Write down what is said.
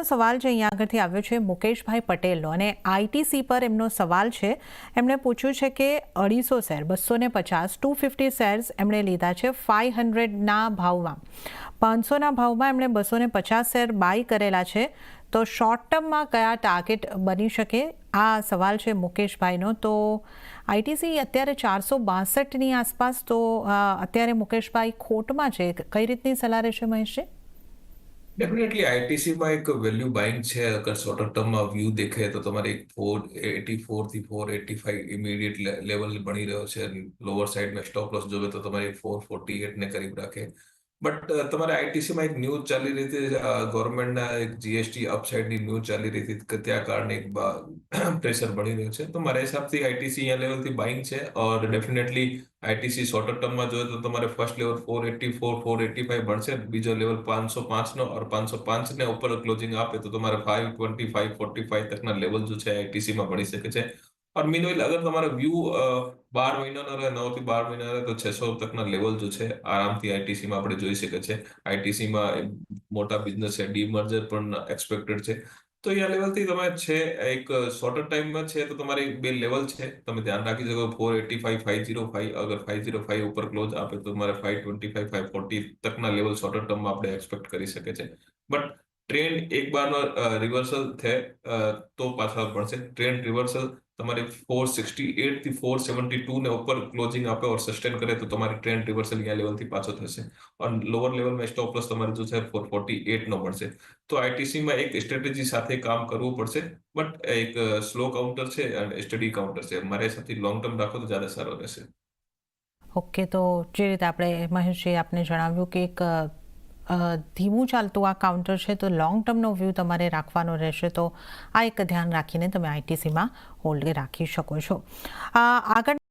સવાલ જે અહીંયા આગળથી આવ્યો છે મુકેશભાઈ પટેલનો, અને આઈટીસી પર એમનો સવાલ છે. એમણે પૂછ્યું છે કે 250 શેર 250 250 શેર્સ એમણે લીધા છે 500ના ભાવમાં, 500ના ભાવમાં એમણે 250 શેર બાય કરેલા છે. તો શોર્ટ ટર્મમાં કયા ટાર્ગેટ બની શકે, આ સવાલ છે મુકેશભાઈનો. તો આઈટીસી અત્યારે 462ની આસપાસ, તો અત્યારે મુકેશભાઈ ખોટમાં છે. કઈ રીતની સલાહ રહેશે મહેશજી? ડેફિનેટલી આઈટીસીમાં એક વેલ્યુ બાઇંગ છે. અગર શોર્ટર ટર્મમાં વ્યૂ દેખે તો તમારે એક 484 થી 485 ઇમિડિયેટ લેવલ બની રહ્યો છે. લોઅર સાઇડમાં સ્ટોપ લોસ જોવે તો તમારે 448 ને કરીબ રાખે. બટ તમારે આઈટીસીમાં એક ન્યૂઝ ચાલી રહી હતી, ગવર્મેન્ટના એક જીએસટી અપસાઇડની ન્યૂઝ ચાલી રહી હતી કે ત્યાં કારણે એક પ્રેશર બની રહ્યું છે. તો મારા હિસાબથી આઈટીસી અહીંયા લેવલથી બાઇંગ છે. ઓર ડેફિનેટલી આઈટીસી શોર્ટર ટર્મમાં જોઈએ તો તમારે ફર્સ્ટ લેવલ 484 485 બનશે. બીજો લેવલ 505નો और 505 ને ઉપર ક્લોઝિંગ આપે તો તમારે 525 45 તકના લેવલ જો છે આઈટીસીમાં મળી શકે છે. और मीनवाइल अगर તમારા વ્યૂ 12 મહિનાનો રહે, 9 થી 12 મહિના રહે, તો 600 તકના લેવલ જો છે આરામથી આઈટીસીમાં આપણે જોઈ શકે છે. આઈટીસીમાં મોટા બિઝનેસ છે, ડીમર્જર પણ એક્સપેક્ટેડ છે. તો અહીંયા લેવલથી તમે છે એક શોર્ટર ટાઈમમાં છે તો તમારે બે લેવલ છે, તમે ધ્યાન રાખી શકો. 485 505, અગર 505 ઉપર ક્લોઝ આપે તો તમારે 525 540 તકના લેવલ શોર્ટર ટર્મમાં આપણે એક્સપેક્ટ કરી શકે છે. બટ ટ્રેન્ડ એક બારનો રિવર્સલ થાય તો પાછા પડશે. ટ્રેન્ડ રિવર્સલ તમારે 468 થી 472 ને ઉપર ક્લોઝિંગ આપે ઓર સસ્ટેન કરે તો તમારી ટ્રેન્ડ રિવર્સલ અહીંયા લેવલથી પાછો થશે. અને લોઅર લેવલમાં સ્ટોપ લોસ તમારે જો છે 448 નો મળશે. તો આઈટીસીમાં એક સ્ટ્રેટેજી સાથે કામ કરવું પડશે. બટ એક સ્લો કાઉન્ટર છે અને સ્ટડી કાઉન્ટર છે. મારા હિસાબથી લોંગ ટર્મ રાખો તો જ્યાદા સારો રહેશે. ઓકે, તો જે રીતે આપણે મહેશજી આપને જણાવ્યું કે એક ધીમું ચાલતું આ કાઉન્ટર છે, તો લોંગ ટર્મનો વ્યૂ તમારે રાખવાનો રહેશે. તો આ એક ધ્યાન રાખીને તમે આઈટીસીમાં હોલ્ડ રાખી શકો છો. આગળ